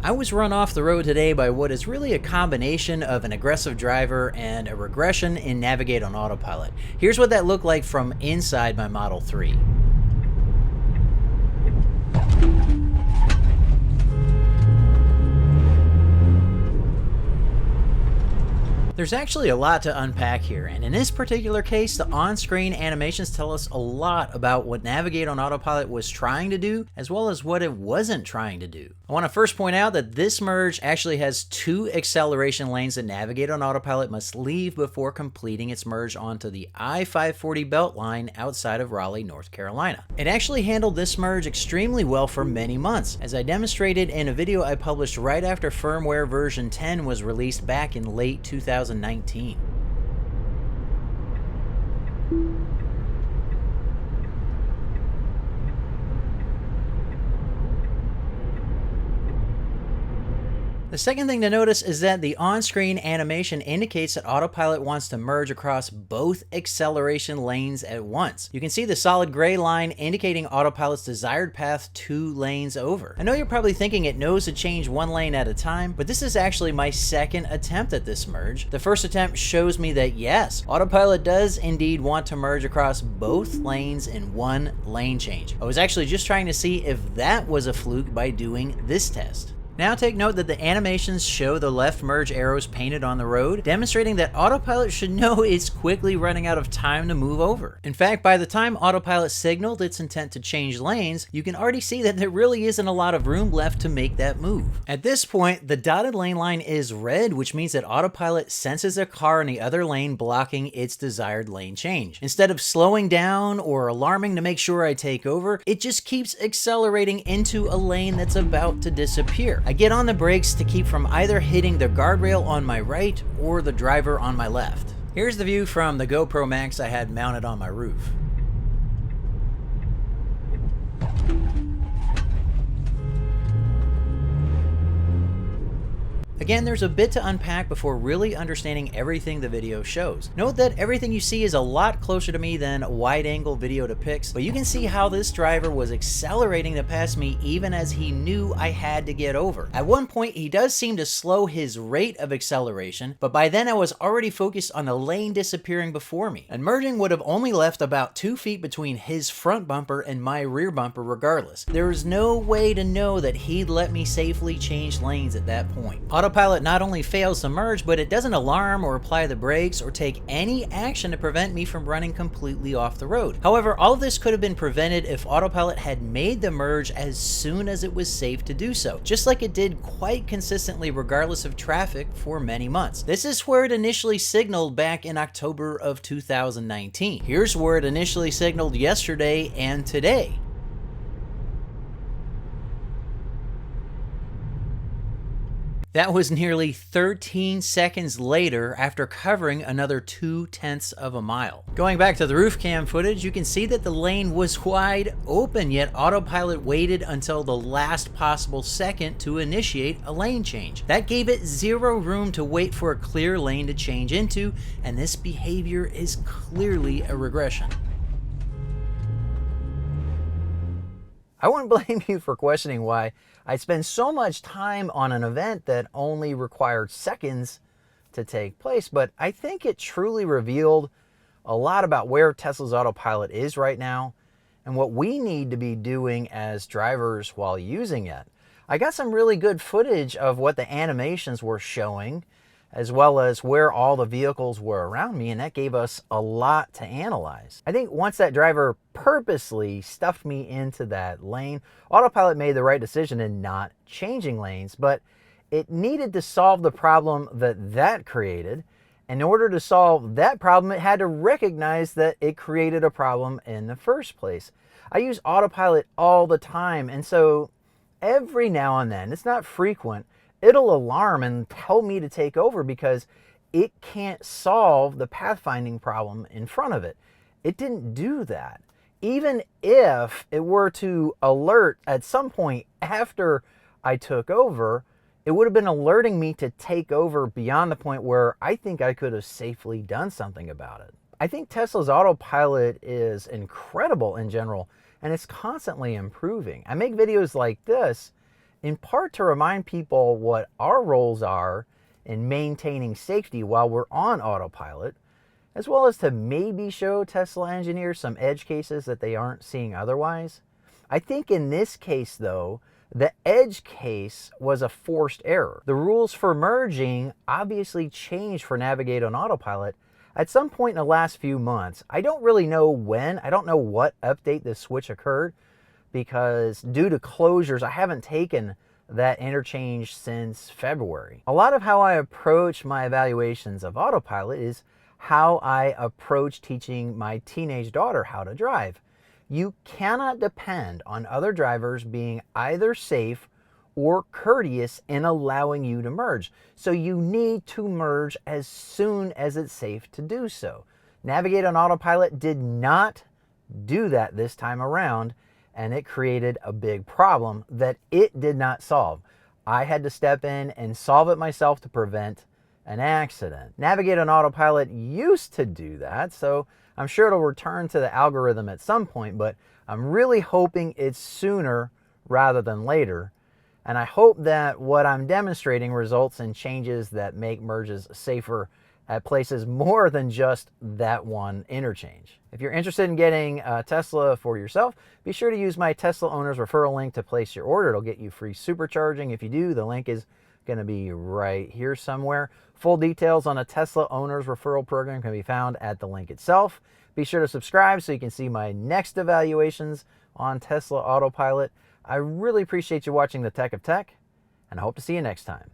I was run off the road today by what is really a combination of an aggressive driver and a regression in Navigate on Autopilot. Here's what that looked like from inside my Model 3. There's actually a lot to unpack here, and in this particular case, the on-screen animations tell us a lot about what Navigate on Autopilot was trying to do, as well as what it wasn't trying to do. I want to first point out that this merge actually has 2 acceleration lanes that Navigate on Autopilot must leave before completing its merge onto the I-540 Beltline outside of Raleigh, North Carolina. It actually handled this merge extremely well for many months, as I demonstrated in a video I published right after firmware version 10 was released back in late 2019. The second thing to notice is that the on-screen animation indicates that Autopilot wants to merge across both acceleration lanes at once. You can see the solid gray line indicating Autopilot's desired path 2 lanes over. I know you're probably thinking it knows to change 1 lane at a time, but this is actually my second attempt at this merge. The first attempt shows me that yes, Autopilot does indeed want to merge across both lanes in 1 lane change. I was actually just trying to see if that was a fluke by doing this test. Now take note that the animations show the left merge arrows painted on the road, demonstrating that Autopilot should know it's quickly running out of time to move over. In fact, by the time Autopilot signaled its intent to change lanes, you can already see that there really isn't a lot of room left to make that move. At this point, the dotted lane line is red, which means that Autopilot senses a car in the other lane blocking its desired lane change. Instead of slowing down or alarming to make sure I take over, it just keeps accelerating into a lane that's about to disappear. I get on the brakes to keep from either hitting the guardrail on my right or the driver on my left. Here's the view from the GoPro Max I had mounted on my roof. Again, there's a bit to unpack before really understanding everything the video shows. Note that everything you see is a lot closer to me than a wide-angle video depicts, but you can see how this driver was accelerating to pass me even as he knew I had to get over. At one point, he does seem to slow his rate of acceleration, but by then I was already focused on the lane disappearing before me. And merging would have only left about 2 feet between his front bumper and my rear bumper regardless. There was no way to know that he'd let me safely change lanes at that point. Autopilot not only fails to merge, but it doesn't alarm or apply the brakes or take any action to prevent me from running completely off the road. However, all of this could have been prevented if Autopilot had made the merge as soon as it was safe to do so, just like it did quite consistently regardless of traffic for many months. This is where it initially signaled back in October of 2019. Here's where it initially signaled yesterday and today. That was nearly 13 seconds later after covering another 0.2 of a mile. Going back to the roof cam footage, you can see that the lane was wide open, yet Autopilot waited until the last possible second to initiate a lane change. That gave it 0 room to wait for a clear lane to change into, and this behavior is clearly a regression. I wouldn't blame you for questioning why I spend so much time on an event that only required seconds to take place, but I think it truly revealed a lot about where Tesla's Autopilot is right now and what we need to be doing as drivers while using it. I got some really good footage of what the animations were showing, as well as where all the vehicles were around me, and that gave us a lot to analyze. I think once that driver purposely stuffed me into that lane, Autopilot made the right decision in not changing lanes, but it needed to solve the problem that created. In order to solve that problem, it had to recognize that it created a problem in the first place. I use Autopilot all the time, and so every now and then, it's not frequent, it'll alarm and tell me to take over because it can't solve the pathfinding problem in front of it. It didn't do that. Even if it were to alert at some point after I took over, it would have been alerting me to take over beyond the point where I think I could have safely done something about it. I think Tesla's Autopilot is incredible in general, and it's constantly improving. I make videos like this in part to remind people what our roles are in maintaining safety while we're on autopilot, as well as to maybe show Tesla engineers some edge cases that they aren't seeing otherwise. I think in this case, though, the edge case was a forced error. The rules for merging obviously changed for Navigate on Autopilot at some point in the last few months. I don't really know when. I don't know what update this switch occurred, because due to closures, I haven't taken that interchange since February. A lot of how I approach my evaluations of Autopilot is how I approach teaching my teenage daughter how to drive. You cannot depend on other drivers being either safe or courteous in allowing you to merge. So you need to merge as soon as it's safe to do so. Navigate on Autopilot did not do that this time around, and it created a big problem that it did not solve. I had to step in and solve it myself to prevent an accident. Navigate on Autopilot used to do that, so I'm sure it'll return to the algorithm at some point, but I'm really hoping it's sooner rather than later. And I hope that what I'm demonstrating results in changes that make merges safer at places more than just that one interchange. If you're interested in getting a Tesla for yourself, be sure to use my Tesla Owners referral link to place your order. It'll get you free supercharging. If you do, the link is going to be right here somewhere. Full details on a Tesla Owners referral program can be found at the link itself. Be sure to subscribe so you can see my next evaluations on Tesla Autopilot. I really appreciate you watching The Tech of Tech, and I hope to see you next time.